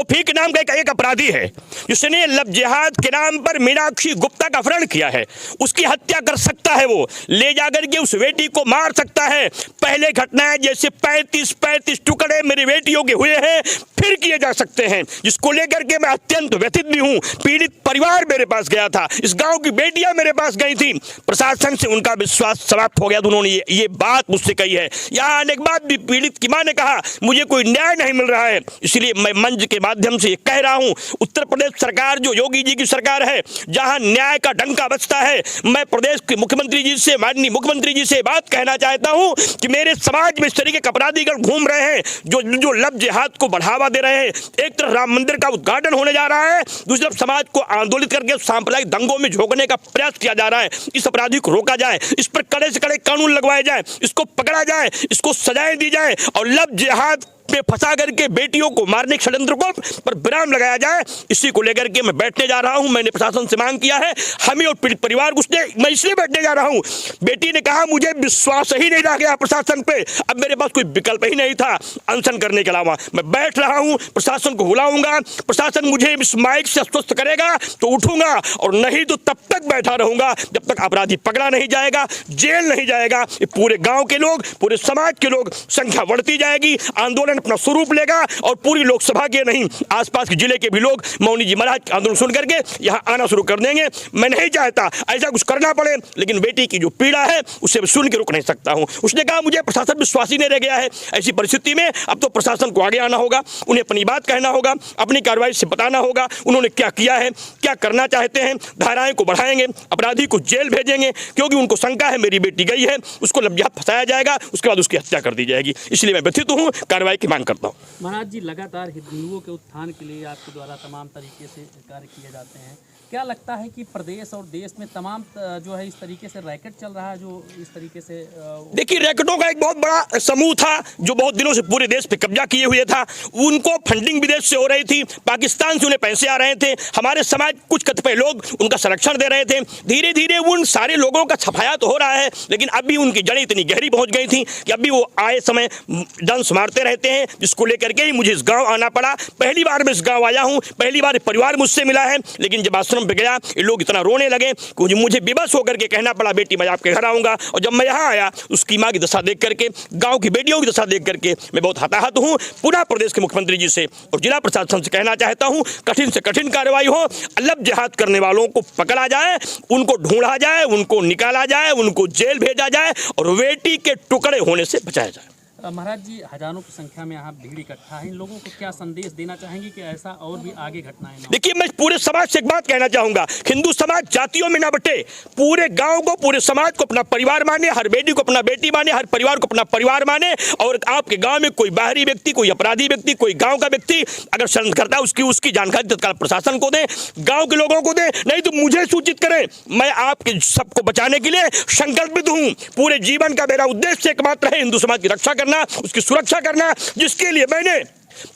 तौफीक नाम का एक अपराधी है जिसने लब जिहाद के नाम पर मीनाक्षी गुप्ता का अपहरण किया है। उसकी हत्या कर सकता है, वो ले जाकर के उस बेटी को मार सकता है। पहले घटनाएं जैसे 35 टुकड़े मेरी बेटियों के हुए हैं फिर किए जा सकते हैं, जिसको लेकर के मैं अत्यंत व्यथित भी हूं। पीड़ित परिवार मेरे पास गया था, इस गांव की बेटियां मेरे पास गई थी, प्रशासन से उनका विश्वास समाप्त हो गया। उन्होंने ये बात मुझसे कही है। यहाँ आने के बाद भी पीड़ित की मां ने कहा मुझे कोई न्याय नहीं मिल रहा है। इसलिए मैं मंच के माध्यम से कह रहा हूं, उत्तर प्रदेश सरकार जो योगी जी की सरकार है, जहां न्याय का डंका बजता है, मैं प्रदेश के मुख्यमंत्री जी से, माननीय मुख्यमंत्री जी से बात कहना चाहता हूं कि मेरे समाज में इस तरीके के अपराधीगण घूम रहे हैं जो लब जिहाद को बढ़ावा दे रहे हैं। एक तरफ राम मंदिर का उद्घाटन होने जा रहा है, दूसरी तरफ समाज को आंदोलित करके सांप्रदायिक दंगों में झोंकने का प्रयास किया जा रहा है। इस अपराधी को रोका जाए, इस पर कड़े से कड़े कानून लगवाए जाए, इसको पकड़ा जाए, इसको सजाएं दी जाए और लब जिहाद में फंसा करके बेटियों को मारने के षड्यंत्र को पर विराम लगाया जाए। इसी को लेकर के मैं बैठने जा रहा हूं। मैंने प्रशासन से मांग किया है, हमें और पीड़ित परिवार को, मैं इसलिए बैठने जा रहा हूं, बेटी ने कहा मुझे विश्वास ही नहीं रह गया प्रशासन पे, अब मेरे पास कोई विकल्प ही नहीं था अनशन करने के अलावा। मैं बैठ रहा हूं, प्रशासन को बुलाऊंगा, प्रशासन मुझे इस माइक से आश्वस्त करेगा तो उठूंगा, और नहीं तो तब तक बैठा रहूंगा जब तक अपराधी पकड़ा नहीं जाएगा, जेल नहीं जाएगा। पूरे गांव के लोग, पूरे समाज के लोग, संख्या बढ़ती जाएगी, आंदोलन अपना स्वरूप लेगा और पूरी लोकसभा के नहीं आसपास के जिले के भी लोग मौनी जी महाराज आंदोलन सुन करके यहां आना शुरू कर देंगे। मैं नहीं चाहता ऐसा कुछ करना पड़े, लेकिन बेटी की जो पीड़ा है उसे सुन के रुक नहीं सकता हूं। उसने कहा मुझे प्रशासन विश्वास ही नहीं रह गया है। ऐसी परिस्थिति में अब तो प्रशासन को आगे आना होगा, उन्हें अपनी बात कहना होगा, अपनी कार्रवाई से बताना होगा उन्होंने क्या किया है, क्या करना चाहते हैं। धाराएं को बढ़ाएंगे, अपराधी को जेल भेजेंगे, क्योंकि उनको शंका है मेरी बेटी गई है, उसको लब जिहाद फंसाया जाएगा, उसके बाद उसकी हत्या कर दी जाएगी। इसलिए मैं व्यथित हूं, कार्रवाई की मांग करता हूं। महाराज जी, लगातार हिंदुओं के उत्थान के लिए आपके द्वारा तमाम तरीके से कार्य किए जाते हैं। क्या लगता है कि प्रदेश और देश में तमाम जो है इस तरीके से रैकेट चल रहा है, जो इस तरीके से देखिए, रैकेटों का एक बहुत बड़ा समूह था जो बहुत दिनों से पूरे देश पे कब्जा किए हुए था। उनको फंडिंग विदेश से हो रही थी, पाकिस्तान से उन्हें पैसे आ रहे थे, हमारे समाज कुछ कतिपय लोग उनका संरक्षण दे रहे थे। धीरे धीरे उन सारे लोगों का छफाया तो हो रहा है, लेकिन अभी उनकी जड़ें इतनी गहरी पहुंच गई थी कि अभी वो आए समय डंस मारते रहते हैं, जिसको लेकर के ही मुझे इस गाँव आना पड़ा। पहली बार मैं इस गाँव आया हूँ, पहली बार परिवार मुझसे मिला है, लेकिन जब आश्रम पे गया ये लोग इतना रोने लगे कि मुझे बेबस होकर के कहना पड़ा बेटी मैं आपके घर आऊंगा। और जब मैं यहाँ आया उसकी माँ की दशा देख करके, गांव की बेटियों की दशा देख करके मैं बहुत हताहत हूँ। पूरा प्रदेश के मुख्यमंत्री जी से और जिला प्रशासन से कहना चाहता हूँ, कठिन से कठिन कार्रवाई हो, लब जिहाद करने वालों को पकड़ा जाए, उनको ढूंढा जाए, उनको निकाला जाए, उनको जेल भेजा जाए और बेटी के टुकड़े होने से बचाया जाए। महाराज जी, हजारों की संख्या में यहाँ भीड़ इकट्ठा है, इन लोगों को क्या संदेश देना चाहेंगे कि ऐसा और भी आगे घटनाएं ना हो? देखिए, मैं पूरे समाज से एक बात कहना चाहूंगा, हिंदू समाज जातियों में ना बटे, पूरे गांव को, पूरे समाज को अपना परिवार माने, हर बेटी को अपना बेटी माने, हर परिवार को अपना परिवार माने। और आपके गांव में कोई बाहरी व्यक्ति, कोई अपराधी व्यक्ति, कोई गांव का व्यक्ति अगर षड्यंत्र करता है उसकी जानकारी तत्काल प्रशासन को दें, गाँव के लोगों को दें, नहीं तो मुझे सूचित करें। मैं आपके सबको बचाने के लिए संकल्पित हूँ। पूरे जीवन का मेरा उद्देश्य एकमात्र है हिंदू समाज की रक्षा करना, उसकी सुरक्षा करना, जिसके लिए मैंने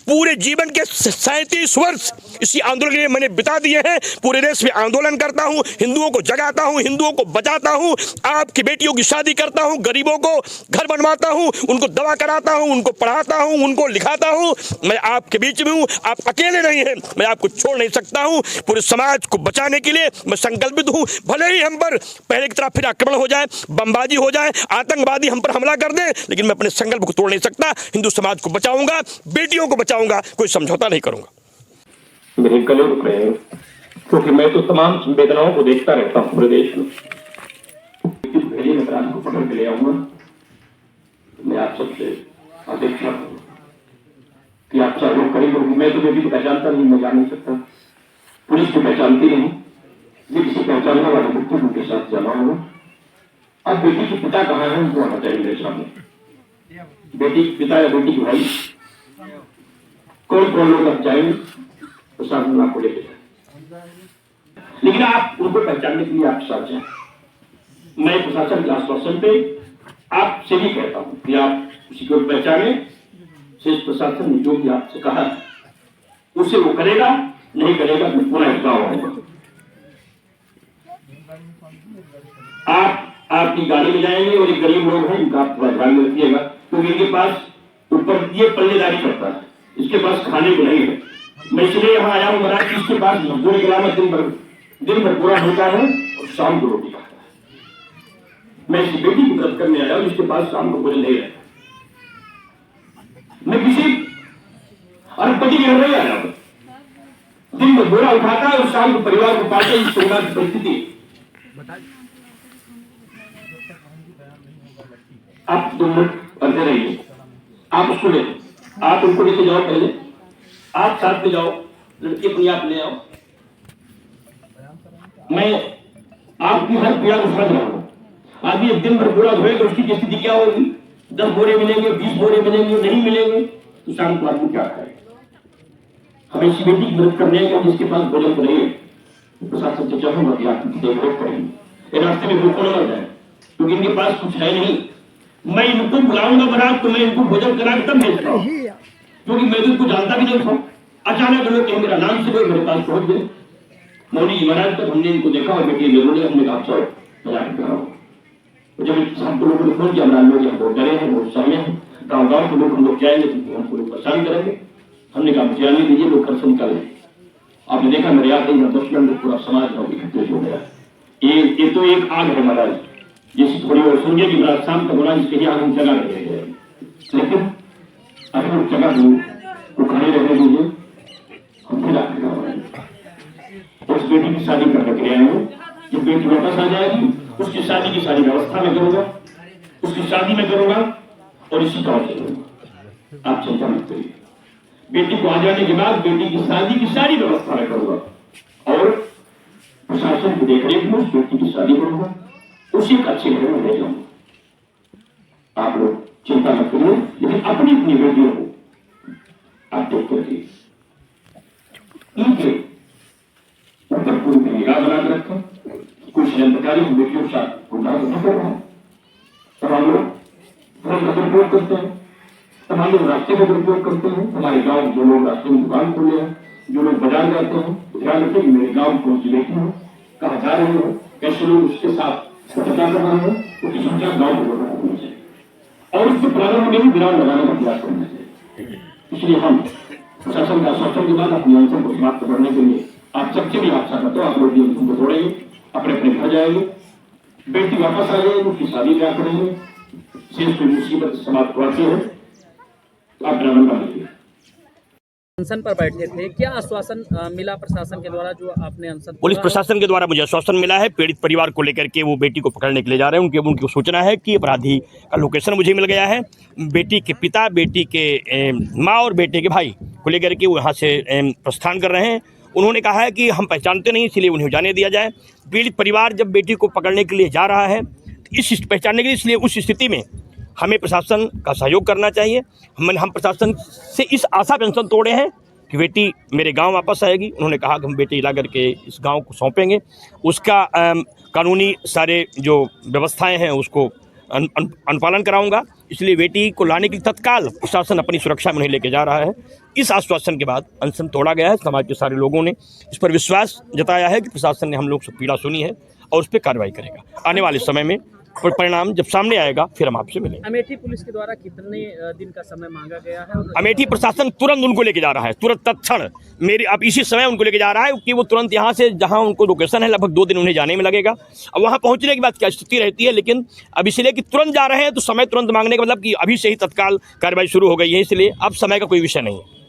पूरे जीवन के 37 वर्ष इसी आंदोलन के लिए मैंने बिता दिए हैं। पूरे देश में आंदोलन करता हूं, हिंदुओं को जगाता हूं, हिंदुओं को बचाता हूं, आपकी बेटियों की शादी करता हूं, गरीबों को घर बनवाता हूं, उनको दवा कराता हूं, उनको पढ़ाता हूं, उनको लिखाता हूं। मैं आपके बीच में हूं, आप अकेले नहीं हैं, मैं आपको छोड़ नहीं सकता हूं। पूरे समाज को बचाने के लिए मैं संकल्पित हूं। भले ही हम पर पहले की तरह फिर आक्रमण हो जाए, बमबाजी हो जाए, आतंकवादी हम पर हमला कर दें, लेकिन मैं अपने संकल्प को तोड़ नहीं सकता। हिंदू समाज को बचाऊंगा, बेटियों को बचाऊंगा, कोई समझौता नहीं करूंगा। मेरे गले रुक रहे हैं क्योंकि मैं तो तमाम संवेदनाओं को देखता रहता हूं पूरे देश में। अपराध को पकड़ के ले आऊंगा। मैं आप सबसे अपेक्षा करूँ कि आप सहयोग करेंगे। मैं तो बेटी को पहचानता नहीं, मैं जान नहीं सकता, पुलिस को पहचानती नहीं, ये किसी पहचानने वाले व्यक्ति उनके साथ जमा हुआ। अब बेटी के पिता कहाँ है उनको आना चाहिए मेरे सामने। बेटी के पिता या बेटी के भाई कौन कौन लोग अब जाएंगे, प्रशासन आपको लेके जाए, लेकिन आप उनको पहचानने के लिए आप साथ जाए। मैं प्रशासन के आश्वासन पे आपसे भी कहता हूं कि आप किसी को पहचाने। शेष प्रशासन ने जो भी आपसे कहा उसे वो करेगा, नहीं करेगा तो पूरा हिसाब होगा। आप आपकी गाड़ी में जाएंगे और एक गरीब लोग हैं, इनका आप थोड़ा ध्यान में रखिएगा, क्योंकि इनके पास ऊपर ये पल्लेदारी करता है, इसके पास खाने को नहीं है। मैं इसलिए यहाँ आया हूँ महाराज, इसके पास मजदूरी के अलावा दिन भर पूरा होता है और शाम को रोटी खाता है। मैं इस बेटी की व्रत करने आया हूँ जिसके पास शाम को भोजन नहीं रहता। मैं किसी अरबपति के घर नहीं आया हूँ। दिन भर बोरा उठाता है और शाम को परिवार को पालते, इस परिवार की परिस्थिति। आप 2 मिनट पढ़ते रहिए, आप उसको ले, आप उनको लेके जाओ, पहले आप साथ में जाओ, लड़की अपनी आप ले आओ। मैं आपकी हर पीड़ा को समझ रहा हूँ। आदमी एक दिन भर बोरा धोएगा, उसकी स्थिति क्या होगी? 10 बोरे मिलेंगे, 20 बोरे मिलेंगे, नहीं मिलेंगे तो शाम को आदमी क्या खाएगा? हमें इसी बेटी की मदद करने का, जिसके पास भोजन को नहीं है, प्रशासन से चाहूंगा कि आप देखरेख करेंगे, रास्ते में भूखों न जाए, क्योंकि इनके पास कुछ है नहीं। मैं इनको बुलाऊंगा महाराज, तो मैं इनको भोजन करा के तब भेज रहा हूँ, क्योंकि मैं तो इनको जानता भी नहीं था। अचानक लोग कहीं मेरा नाम से लोग मेरे पास पहुंच गए। मौनी जी महाराज, तब हमने इनको देखा और बेटी जरूर है, हमने कहा चलो मजाक कराओ। तो जब सब लोगों ने फोन किया, महाराज लोग हम बहुत डरे हैं, बहुत सहमे हैं, गाँव के लोग हम लोग जाएंगे तो हमको लोग परेशान करेंगे। हमने कहा मुझे आने दीजिए, लोग घर से निकाले। आपने देखा मेरे याद नहीं, 10 मिनट पूरा समाज इकट्ठे हो गया। ये तो एक आग है महाराज, जैसे थोड़ी और सुनिए कि महाराज शाम तक होना, जिसके लिए आग हम जगा रहे हैं, लेकिन अगर हम जगा दूँ वो खड़े रहने दीजिए, हम फिर आगे उस बेटी की शादी करने के लिए आए हैं। जब बेटी वापस आ जाएगी, उसकी शादी की सारी व्यवस्था में करूंगा, उसकी शादी में करूंगा और इसी तरह से करूंगा। आप चिंता मत करिए, बेटी को आ जाने के बाद बेटी की शादी की सारी व्यवस्था में करूंगा और प्रशासन की देखरेख में उस बेटी की शादी करूंगा, उसी का अच्छे घर में ले जाऊंगा। आप लोग चिंता मत करिए, लेकिन अपनी अपनी बेटियों को आप देख कर इनके ऊपर पूरी निगाह बनाकर रखें। कुछ षड्यंत्रकारी बेटियों के साथ गुमराह नहीं कर रहा है। तब हम लोग फोन का दुरुपयोग करते हैं, तब हम लोग रास्ते का दुरुपयोग करते हैं। हमारे गांव जो लोग रास्ते में दुकान खोले हैं, जो लोग बाजार जाते हैं, ध्यान रखें कि मेरे गांव कौन सी बेटी हो, कहाँ जा रही हो, कैसे लोग उसके साथ स्वच्छता कर रहे हो, उसकी संख्या गाँव को बढ़ाना होनी चाहिए और उसके प्रारंभ में ही विराम लगाने का प्रयास करना चाहिए। इसलिए हम प्रशासन का आश्वासन के बाद अपनी अनशन को समाप्त करने के लिए आप सबसे भी आशा करते हो, आप लोग अनशन को तोड़ेंगे, अपने अपने घर जाएंगे, बेटी वापस आ जाएगी, उसकी शादी ब्याह करेंगे, शेष कोई मुसीबत समाप्त होती है तो आप ड्राइवर बन लीजिए। अनशन पर बैठे थे, क्या आश्वासन मिला प्रशासन के द्वारा जो आपने अनशन? पुलिस प्रशासन के द्वारा मुझे आश्वासन मिला है, पीड़ित परिवार को लेकर के वो बेटी को पकड़ने के लिए जा रहे हैं। उनकी सूचना है कि अपराधी का लोकेशन मुझे मिल गया है। बेटी के पिता, बेटी के माँ और बेटे के भाई को लेकर के वो यहाँ से प्रस्थान कर रहे हैं। उन्होंने कहा है कि हम पहचानते नहीं, इसलिए उन्हें जाने दिया जाए। पीड़ित परिवार जब बेटी को पकड़ने के लिए जा रहा है, इस पहचानने के लिए, इसलिए उस स्थिति में हमें प्रशासन का सहयोग करना चाहिए। हम प्रशासन से इस आशा पे अनशन तोड़े हैं कि बेटी मेरे गांव वापस आएगी। उन्होंने कहा कि हम बेटी ला करके इस गांव को सौंपेंगे, उसका कानूनी सारे जो व्यवस्थाएं हैं उसको अनुपालन कराऊंगा। इसलिए बेटी को लाने के लिए तत्काल प्रशासन अपनी सुरक्षा में उन्हें लेके जा रहा है। इस आश्वासन के बाद अनशन तोड़ा गया है। समाज के सारे लोगों ने इस पर विश्वास जताया है कि प्रशासन ने हम लोग से पीड़ा सुनी है और उस पर कार्रवाई करेगा। आने वाले समय में परिणाम जब सामने आएगा फिर हम आपसे मिलेंगे। अमेठी पुलिस के द्वारा कितने दिन का समय मांगा गया है? अमेठी प्रशासन तुरंत उनको लेके जा रहा है, तुरंत तत्क्षण मेरे अब इसी समय उनको लेके जा रहा है कि वो तुरंत यहाँ से जहाँ उनको लोकेशन है, लगभग 2 दिन उन्हें जाने में लगेगा। अब वहाँ पहुँचने के बाद क्या स्थिति रहती है, लेकिन अब इसलिए कि तुरंत जा रहे हैं तो समय तुरंत मांगने का मतलब कि अभी से ही तत्काल कार्रवाई शुरू हो गई है, इसलिए अब समय का कोई विषय नहीं है।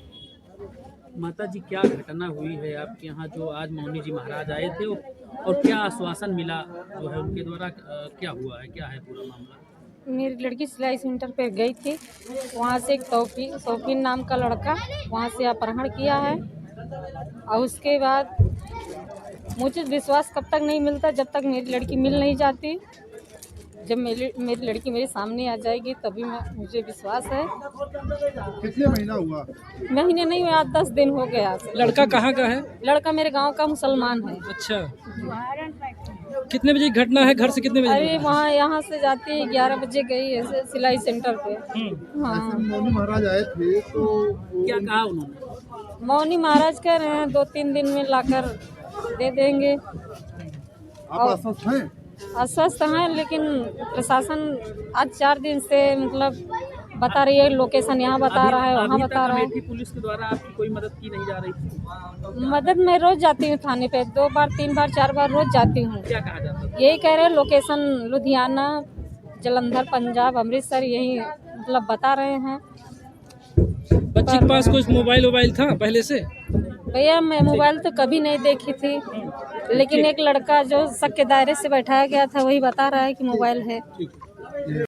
माता जी, क्या घटना हुई है आपके यहाँ जो आज मौनी जी महाराज आए थे, और क्या आश्वासन मिला जो है उनके द्वारा? क्या हुआ है, क्या है पूरा मामला? मेरी लड़की सिलाई सेंटर पे गई थी, वहाँ से एक तौफीन नाम का लड़का वहाँ से अपहरण किया है। और उसके बाद मुझे विश्वास कब तक नहीं मिलता जब तक मेरी लड़की मिल नहीं जाती। जब मेरी लड़की मेरे सामने आ जाएगी तभी मुझे विश्वास है। कितने महीना हुआ? महीने नहीं हुआ, 10 दिन हो गया। लड़का कहाँ का है? लड़का मेरे गांव का मुसलमान है। अच्छा, कितने बजे घटना है? घर से कितने बजे? अरे वहाँ यहाँ से जाती है 11 बजे गई है सिलाई सेंटर पे। हाँ, मौनी महाराज आए थे तो क्या कहा उन्होंने? मौनी महाराज कह रहे हैं 2-3 दिन में लाकर दे देंगे। आप आश्वस्त हैं? अस्वस्थ हैं, लेकिन प्रशासन आज 4 दिन से मतलब बता रही है, लोकेशन यहाँ बता रहा है, वहाँ अभी बता तक रहा है। अमेठी पुलिस के द्वारा आपकी कोई मदद की नहीं जा रही थी? मदद मैं रोज जाती हूँ थाने पे, 2 बार 3 बार 4 बार रोज जाती हूँ। क्या कहा जाता था? यही कह रहे हैं लोकेशन लुधियाना, जलंधर, पंजाब, अमृतसर, यही मतलब बता रहे हैं। बच्ची के पास कुछ मोबाइल था पहले से? भैया मैं मोबाइल तो कभी नहीं देखी थी, लेकिन एक लड़का जो शक के दायरे से बैठाया गया था वही बता रहा है कि मोबाइल है।